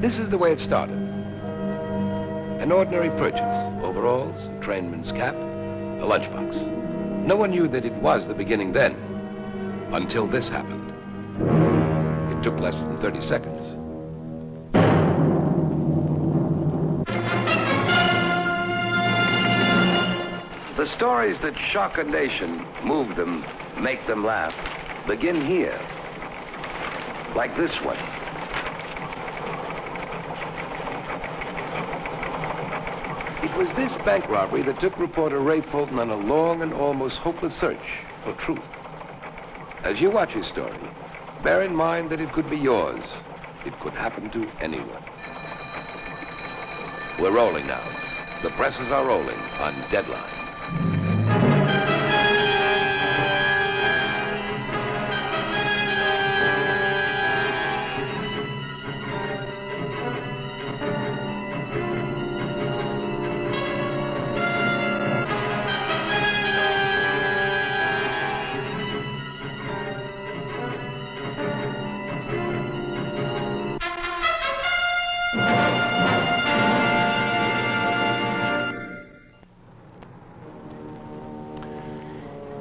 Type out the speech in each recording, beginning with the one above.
This is the way it started. An ordinary purchase, overalls, a trainman's cap, a lunchbox. No one knew that it was the beginning then, until this happened. It took less than 30 seconds. The stories that shock a nation, move them, make them laugh, begin here. Like this one. It was this bank robbery that took reporter Ray Fulton on a long and almost hopeless search for truth. As you watch his story, bear in mind that it could be yours. It could happen to anyone. We're rolling now. The presses are rolling on Deadline.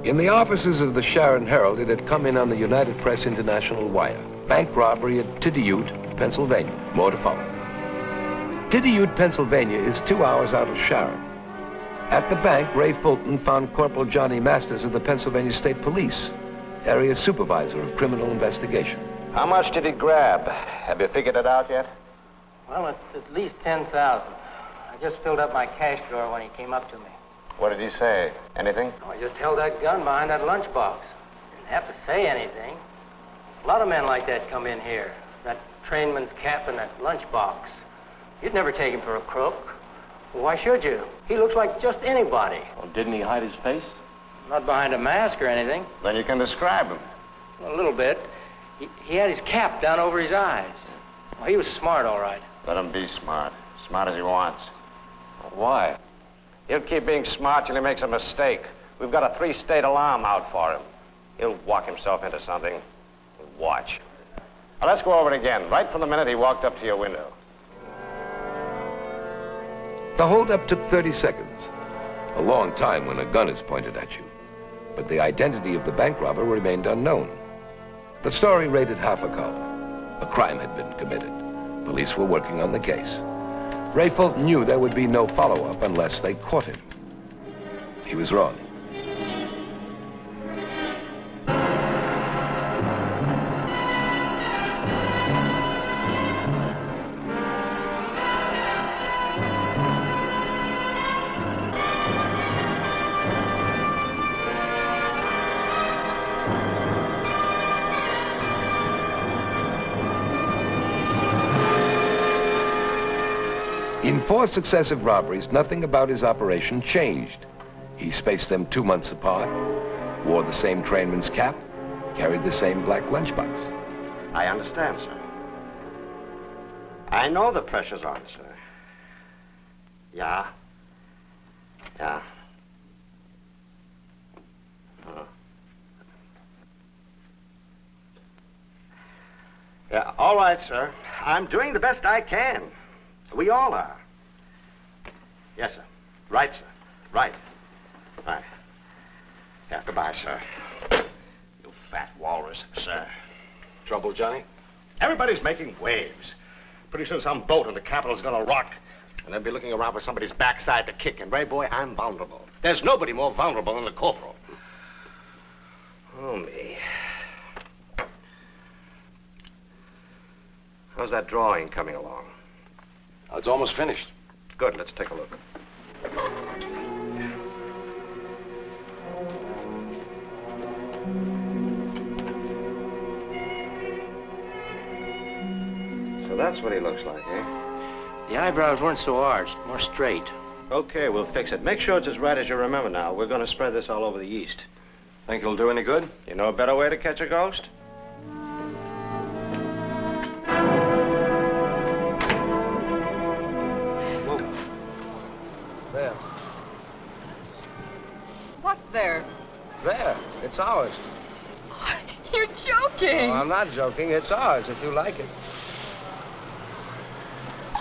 In the offices of the Sharon Herald, it had come in on the United Press International wire. Bank robbery at Tidioute, Pennsylvania. More to follow. Tidioute, Pennsylvania is 2 hours out of Sharon. At the bank, Ray Fulton found Corporal Johnny Masters of the Pennsylvania State Police, area supervisor of criminal investigation. How much did he grab? Have you figured it out yet? Well, it's at least 10,000. I just filled up my cash drawer when he came up to me. What did he say? Anything? Oh, I just held that gun behind that lunchbox. Didn't have to say anything. A lot of men like that come in here. That trainman's cap and that lunchbox. You'd never take him for a crook. Well, why should you? He looks like just anybody. Well, didn't he hide his face? Not behind a mask or anything. Then you can describe him. A little bit. He had his cap down over his eyes. Well, he was smart, all right. Let him be smart. Smart as he wants. Why? He'll keep being smart till he makes a mistake. We've got a 3-state alarm out for him. He'll walk himself into something. Watch. Now, let's go over it again, right from the minute he walked up to your window. The holdup took 30 seconds. A long time when a gun is pointed at you. But the identity of the bank robber remained unknown. The story rated half a column. A crime had been committed. Police were working on the case. Ray Fulton knew there would be no follow-up unless they caught him. He was wrong. In 4 successive robberies, nothing about his operation changed. He spaced them 2 months apart, wore the same trainman's cap, carried the same black lunchbox. I understand, sir. I know the pressure's on, sir. Yeah. Yeah. Yeah, all right, sir. I'm doing the best I can. We all are. Yes, sir. Right, sir. Right. Right. Yeah, goodbye, sir. You fat walrus, sir. Trouble, Johnny? Everybody's making waves. Pretty soon some boat in the Capitol's gonna rock, and they'll be looking around for somebody's backside to kick. And, Ray, boy, I'm vulnerable. There's nobody more vulnerable than the corporal. Oh, me. How's that drawing coming along? Oh, it's almost finished. Good, let's take a look. So that's what he looks like, eh? The eyebrows weren't so arched, more straight. Okay, we'll fix it. Make sure it's as right as you remember now. We're going to spread this all over the East. Think it'll do any good? You know a better way to catch a ghost? There. What there? There. It's ours. You're joking. Oh, I'm not joking. It's ours, if you like it.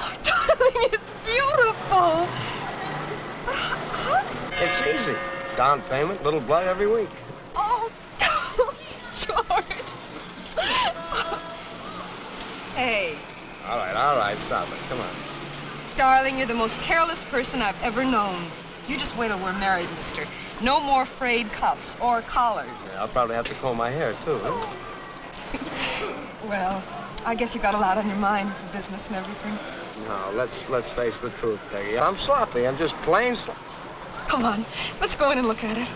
Oh, darling, it's beautiful. It's easy. Down payment, little blood every week. Oh, George. Hey, All right, stop it. Come on. darling, you're the most careless person I've ever known. You just wait till we're married, mister. No more frayed cuffs or collars. Yeah, I'll probably have to comb my hair, too, huh? Well, I guess you got a lot on your mind, the business and everything. No, let's face the truth, Peggy. I'm sloppy. I'm just plain sloppy. Come on, let's go in and look at it.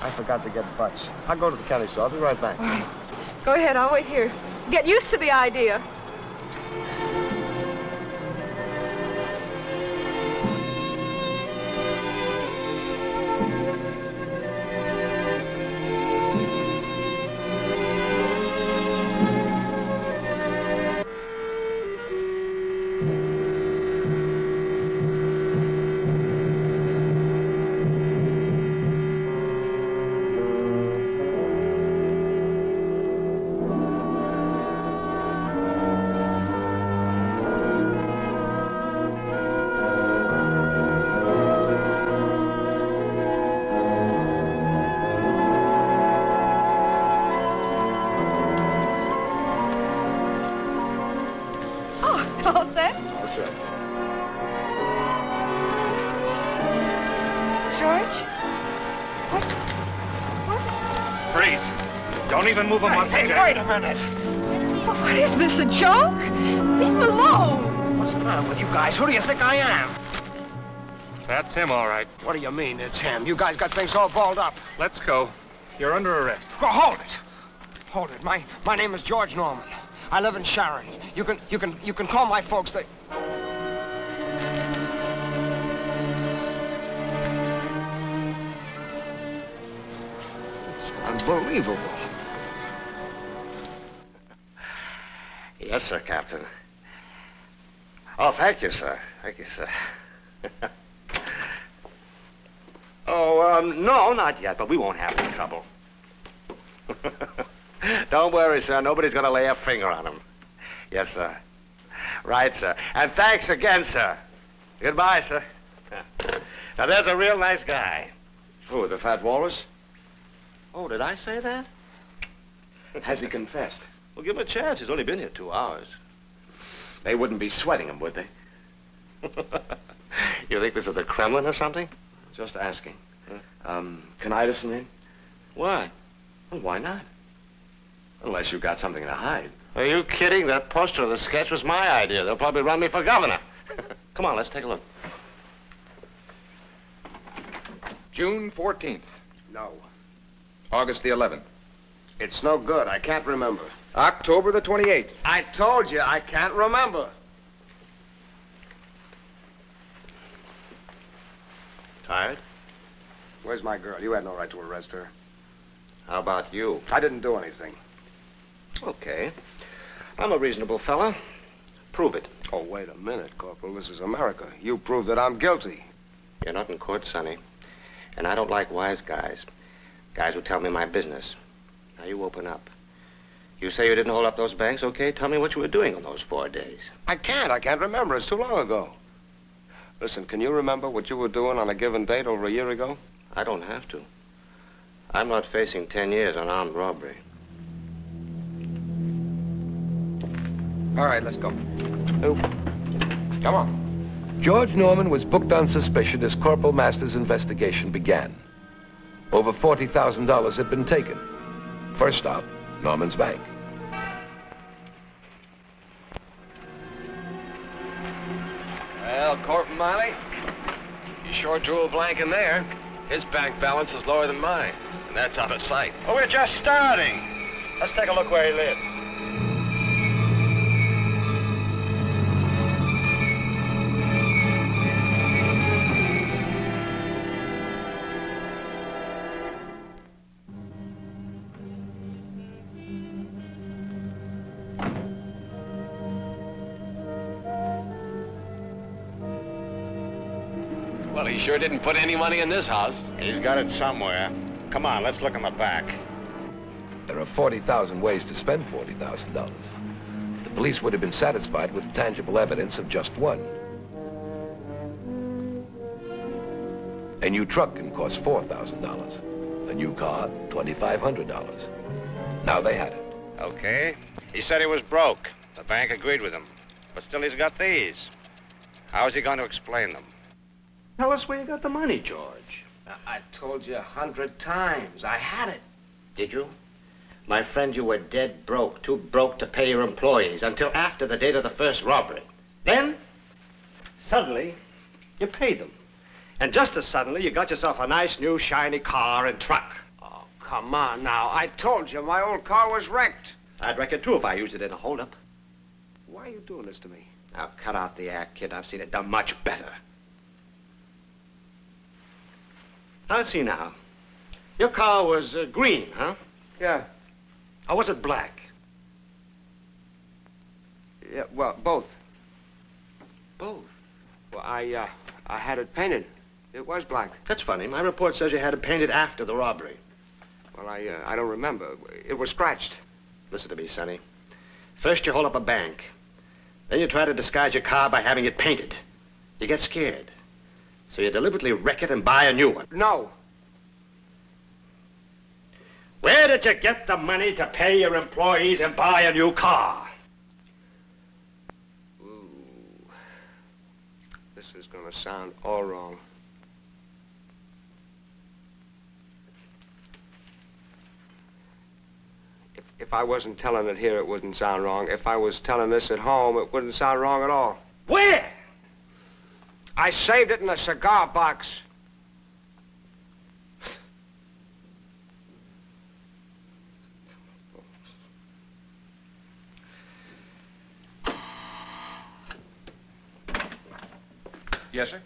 I forgot to get butts. I'll go to the county store. I'll be right back. All right. Go ahead, I'll wait here. Get used to the idea. All set? All set. George? What? Freeze. Don't even move him up. Hey, wait a minute. What is this, a joke? Leave him alone. What's the matter with you guys? Who do you think I am? That's him, all right. What do you mean it's him? You guys got things all balled up. Let's go. You're under arrest. Go, hold it. Hold it. My name is George Norman. I live in Sharon. You can call my folks. They... It's unbelievable. Yes, sir, Captain. Oh, thank you, sir. Thank you, sir. No, not yet, but we won't have any trouble. Don't worry, sir. Nobody's going to lay a finger on him. Yes, sir. Right, sir. And thanks again, sir. Goodbye, sir. Now, there's a real nice guy. Who, the Fat Walrus? Oh, did I say that? Has he confessed? Well, give him a chance. He's only been here 2 hours. They wouldn't be sweating him, would they? You think this is the Kremlin or something? Just asking. Can I listen in? Why? Well, why not? Unless you've got something to hide. Are you kidding? That poster of the sketch was my idea. They'll probably run me for governor. Come on, let's take a look. June 14th. No. August the 11th. It's no good. I can't remember. October the 28th. I told you, I can't remember. Tired? Where's my girl? You had no right to arrest her. How about you? I didn't do anything. Okay. I'm a reasonable fella. Prove it. Oh, wait a minute, Corporal. This is America. You prove that I'm guilty. You're not in court, Sonny. And I don't like wise guys. Guys who tell me my business. Now, you open up. You say you didn't hold up those banks, okay? Tell me what you were doing on those 4 days. I can't remember. It's too long ago. Listen, can you remember what you were doing on a given date over a year ago? I don't have to. I'm not facing 10 years on armed robbery. All right, let's go. Come on. George Norman was booked on suspicion as Corporal Masters' investigation began. Over $40,000 had been taken. First stop, Norman's bank. Well, Corporal Miley, you sure drew a blank in there. His bank balance is lower than mine, and that's out of sight. Oh, we're just starting. Let's take a look where he lives. Well, he sure didn't put any money in this house. He's got it somewhere. Come on, let's look in the back. There are 40,000 ways to spend $40,000. The The police would have been satisfied with tangible evidence of just one. A new truck can cost $4,000. A new car, $2,500. Now they had it. Okay. He said he was broke. The bank agreed with him. But still he's got these. How is he going to explain them? Tell us where you got the money, George. I told you 100 times. I had it. Did you? My friend, you were dead broke, too broke to pay your employees until after the date of the first robbery. Then, suddenly, you paid them. And just as suddenly, you got yourself a nice new shiny car and truck. Oh, come on now. I told you my old car was wrecked. I'd wreck it too if I used it in a holdup. Why are you doing this to me? Now, cut out the act, kid. I've seen it done much better. Now, let's see now. Your car was green, huh? Yeah. Or was it black? Yeah, well, both. Both. Well, I had it painted. It was black. That's funny. My report says you had it painted after the robbery. Well, I don't remember. It was scratched. Listen to me, Sonny. First you hold up a bank. Then you try to disguise your car by having it painted. You get scared. So you deliberately wreck it and buy a new one. No. Where did you get the money to pay your employees and buy a new car? Ooh. This is gonna sound all wrong. If I wasn't telling it here, it wouldn't sound wrong. If I was telling this at home, it wouldn't sound wrong at all. Where? I saved it in a cigar box. Yes, sir?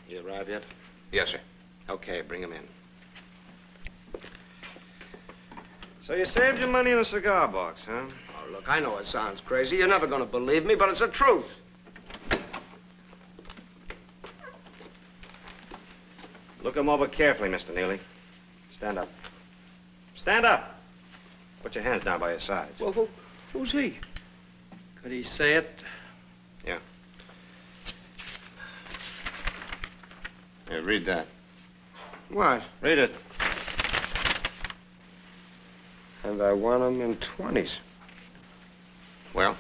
You arrived yet? Yes, sir. Okay, bring him in. So you saved your money in a cigar box, huh? Oh, look, I know it sounds crazy. You're never gonna believe me, but it's the truth. Look him over carefully, Mr. Neely. Stand up. Stand up. Put your hands down by your sides. Well, who's he? Could he say it? Yeah. Here, read that. What? Read it. And I won him in 20s. Well?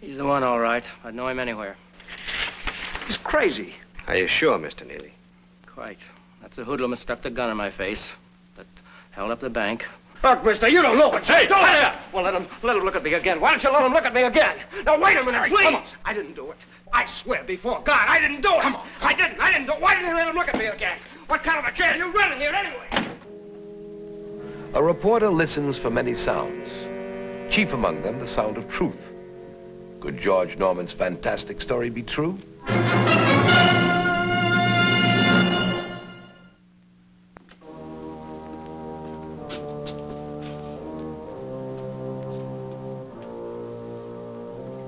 He's the one, all right. I'd know him anywhere. He's crazy. Are you sure, Mr. Neely? Quite. That's the hoodlum that stuck the gun in my face. That held up the bank. Look, mister, you don't know what. Hey, don't let him. Well, let him look at me again. Why don't you let him look at me again? Now, wait a minute, please. Come on. I didn't do it. I swear before God, I didn't do it. Come on. I didn't do it. Why didn't you let him look at me again? What kind of a jail are you running here anyway? A reporter listens for many sounds, chief among them the sound of truth. Could George Norman's fantastic story be true?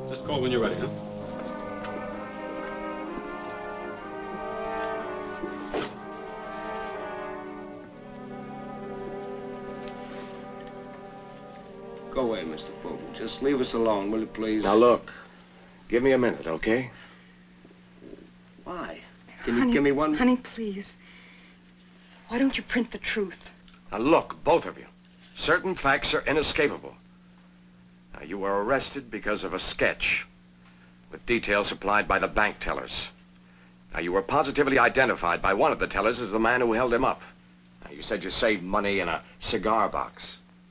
Just call when you're ready, huh? Go away, Mr. Fulton. Just leave us alone, will you, please? Now, look. Give me a minute, okay? Why? Can you give me one? Honey, please. Why don't you print the truth? Now, look, both of you. Certain facts are inescapable. Now, you were arrested because of a sketch with details supplied by the bank tellers. Now, you were positively identified by one of the tellers as the man who held him up. Now, you said you saved money in a cigar box.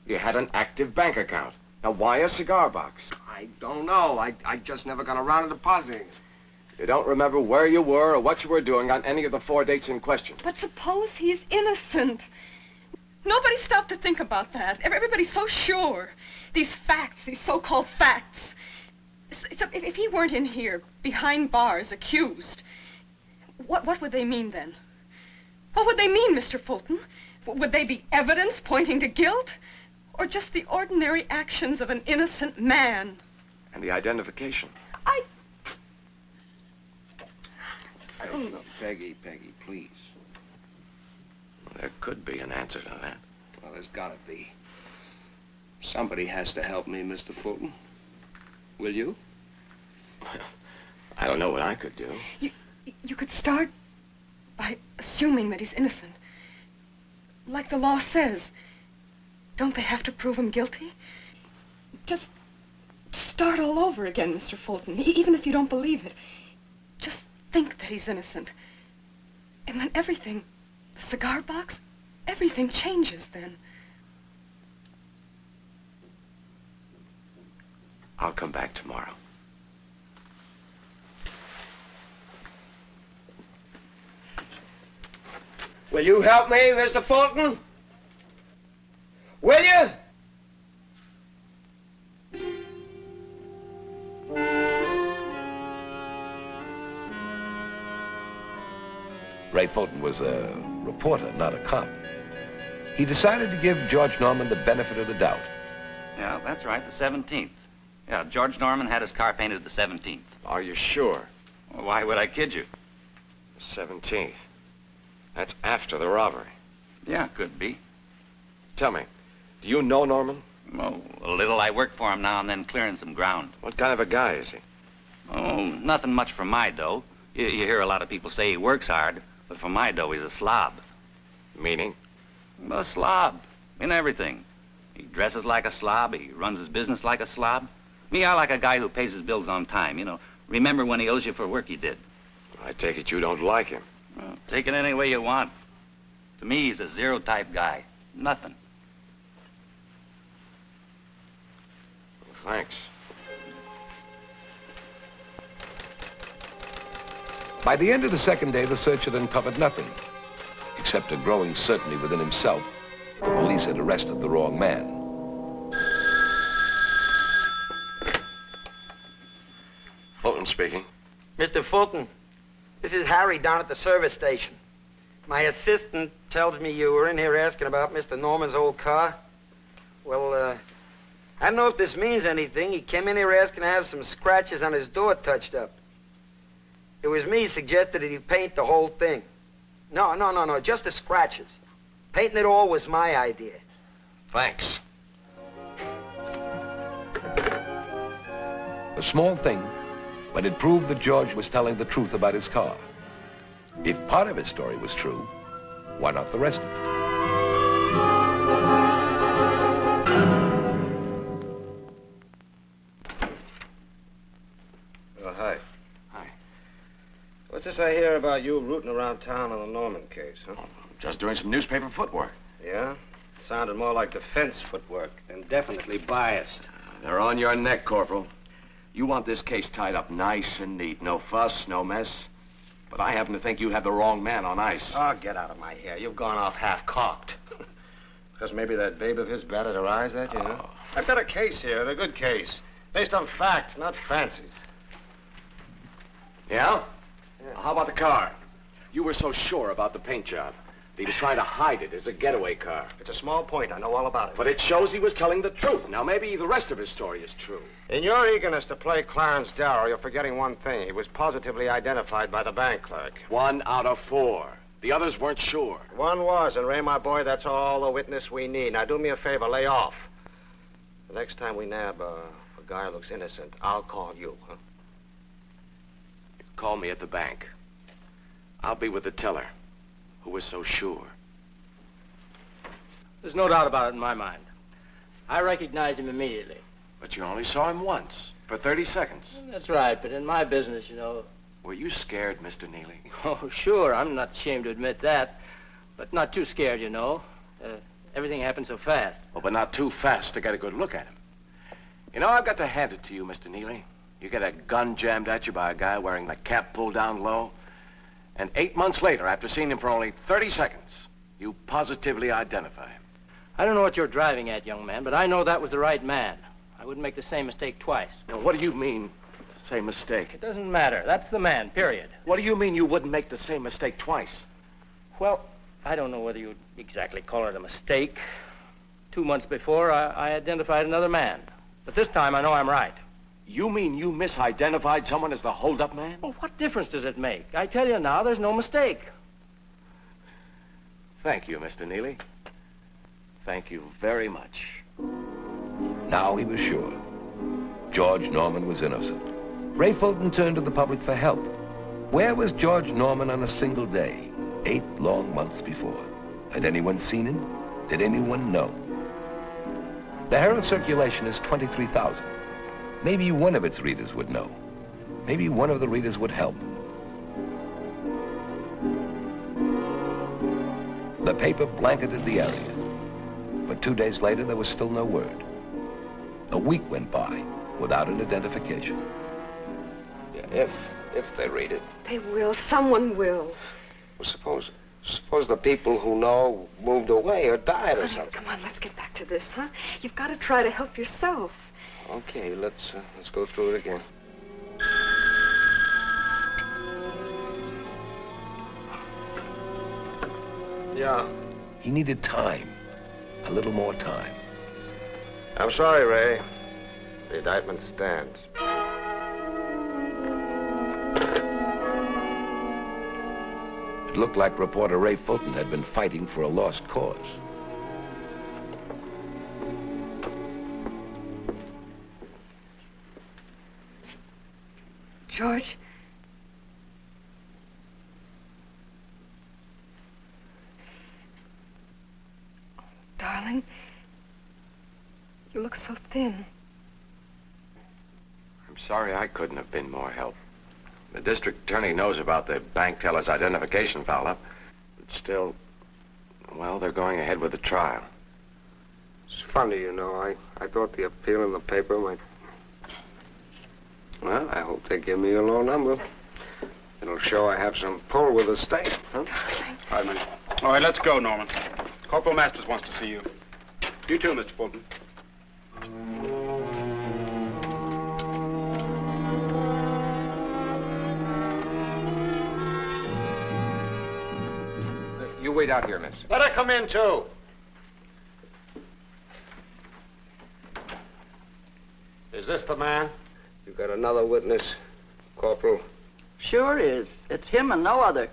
You had an active bank account. Now, why a cigar box? I don't know. I just never got around to depositing it. You don't remember where you were or what you were doing on any of the 4 dates in question. But suppose he's innocent. Nobody stopped to think about that. Everybody's so sure. These facts, these so-called facts. So if he weren't in here, behind bars, accused, what would they mean then? What would they mean, Mr. Fulton? Would they be evidence pointing to guilt? Or just the ordinary actions of an innocent man? And the identification. I don't know. Peggy, please. Well, there could be an answer to that. Well, there's gotta be. Somebody has to help me, Mr. Fulton. Will you? I don't know what I could do. You could start by assuming that he's innocent. Like the law says. Don't they have to prove him guilty? Just start all over again, Mr. Fulton, even if you don't believe it. Just think that he's innocent. And then everything, the cigar box, everything changes then. I'll come back tomorrow. Will you help me, Mr. Fulton? Will you? Ray Fulton was a reporter, not a cop. He decided to give George Norman the benefit of the doubt. Yeah, that's right, the 17th. Yeah, George Norman had his car painted the 17th. Are you sure? Well, why would I kid you? 17th. That's after the robbery. Yeah, could be. Tell me, do you know Norman? Oh, a little. I work for him now and then clearing some ground. What kind of a guy is he? Oh, nothing much for my dough. You hear a lot of people say he works hard, but for my dough, he's a slob. Meaning? A slob in everything. He dresses like a slob. He runs his business like a slob. Me, I like a guy who pays his bills on time. You know, remember when he owes you for work he did. I take it you don't like him. Well, take it any way you want. To me, he's a zero-type guy. Nothing. Thanks. By the end of the second day, the search had uncovered nothing, except a growing certainty within himself the police had arrested the wrong man. Fulton speaking. Mr. Fulton, this is Harry down at the service station. My assistant tells me you were in here asking about Mr. Norman's old car. Well, I don't know if this means anything. He came in here asking to have some scratches on his door touched up. It was me suggested that he paint the whole thing. No, just the scratches. Painting it all was my idea. Thanks. A small thing, but it proved that George was telling the truth about his car. If part of his story was true, why not the rest of it? Oh, hi. Hi. What's this I hear about you rooting around town on the Norman case, huh? Just doing some newspaper footwork. Yeah? Sounded more like defense footwork and definitely biased. They're on your neck, Corporal. You want this case tied up nice and neat. No fuss, no mess. But I happen to think you have the wrong man on ice. Oh, get out of my hair. You've gone off half-cocked. Because maybe that babe of his batted her eyes at you, huh? I've got a case here, a good case. Based on facts, not fancies. Yeah? Well, how about the car? You were so sure about the paint job. He was trying to hide it as a getaway car. It's a small point. I know all about it. But it shows he was telling the truth. Now, maybe the rest of his story is true. In your eagerness to play Clarence Darrow, you're forgetting one thing. He was positively identified by the bank clerk. 1 out of 4. The others weren't sure. One was, and Ray, my boy, that's all the witness we need. Now, do me a favor, lay off. The next time we nab a guy who looks innocent, I'll call you, huh? Call me at the bank. I'll be with the teller, who was so sure. There's no doubt about it in my mind. I recognized him immediately. But you only saw him once, for 30 seconds. That's right, but in my business, you know... Were you scared, Mr. Neely? Oh, sure, I'm not ashamed to admit that. But not too scared, you know. Everything happened so fast. Oh, but not too fast to get a good look at him. You know, I've got to hand it to you, Mr. Neely. You get a gun jammed at you by a guy wearing the cap pulled down low, and 8 months later, after seeing him for only 30 seconds, you positively identify him. I don't know what you're driving at, young man, but I know that was the right man. I wouldn't make the same mistake twice. Now, what do you mean, same mistake? It doesn't matter. That's the man, period. What do you mean you wouldn't make the same mistake twice? Well, I don't know whether you'd exactly call it a mistake. 2 months before, I identified another man. But this time, I know I'm right. You mean you misidentified someone as the hold-up man? Well, what difference does it make? I tell you now, there's no mistake. Thank you, Mr. Neely. Thank you very much. Now he was sure. George Norman was innocent. Ray Fulton turned to the public for help. Where was George Norman on a single day, 8 long months before? Had anyone seen him? Did anyone know? The Herald circulation is 23,000. Maybe one of its readers would know. Maybe one of the readers would help. The paper blanketed the area. But 2 days later, there was still no word. A week went by without an identification. Yeah, if they read it. They will. Someone will. Well, suppose the people who know moved away or died or something. Come on, let's get back to this, huh? You've got to try to help yourself. Okay, let's go through it again. Yeah. He needed time. A little more time. I'm sorry, Ray. The indictment stands. It looked like reporter Ray Fulton had been fighting for a lost cause. George? Oh, darling, you look so thin. I'm sorry I couldn't have been more help. The district attorney knows about the bank teller's identification foul-up, but still, well, they're going ahead with the trial. It's funny, you know. I thought the appeal in the paper might... Well, I hope they give me a low number. It'll show I have some pull with the state, huh? All right, all right, let's go, Norman. Corporal Masters wants to see you. You too, Mr. Fulton. You wait out here, miss. Let her come in, too. Is this the man? You got another witness, Corporal? Sure is. It's him and no other.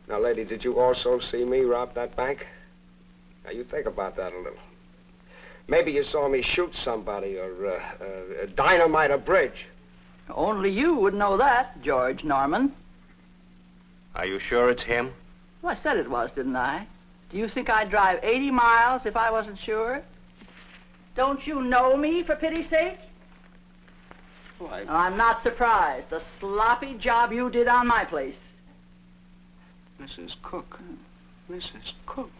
Now, lady, did you also see me rob that bank? Now, you think about that a little. Maybe you saw me shoot somebody or dynamite a bridge. Only you would know that, George Norman. Are you sure it's him? Well, I said it was, didn't I? Do you think I'd drive 80 miles if I wasn't sure? Don't you know me, for pity's sake? Why? I'm not surprised. The sloppy job you did on my place. Mrs. Cook. Mrs. Cook.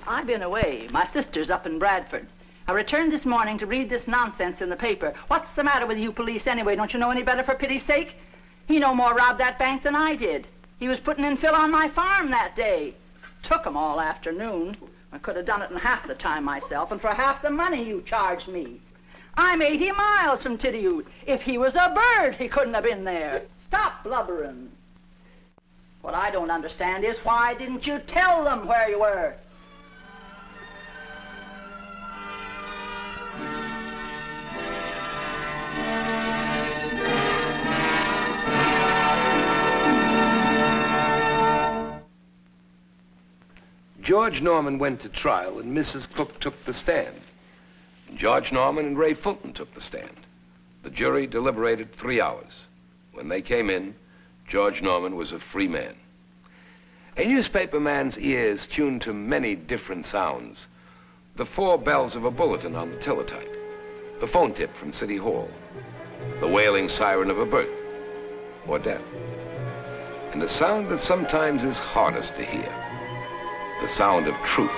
I've been away. My sister's up in Bradford. I returned this morning to read this nonsense in the paper. What's the matter with you police anyway? Don't you know any better, for pity's sake? He no more robbed that bank than I did. He was putting in fill on my farm that day. Took him all afternoon. I could have done it in half the time myself, and for half the money you charged me. I'm 80 miles from Tidioute. If he was a bird, he couldn't have been there. Stop blubbering. What I don't understand is why didn't you tell them where you were? George Norman went to trial and Mrs. Cook took the stand. George Norman and Ray Fulton took the stand. The jury deliberated 3 hours. When they came in, George Norman was a free man. A newspaper man's ears tuned to many different sounds. The 4 bells of a bulletin on the teletype, the phone tip from City Hall, the wailing siren of a birth or death, and a sound that sometimes is hardest to hear, the sound of truth.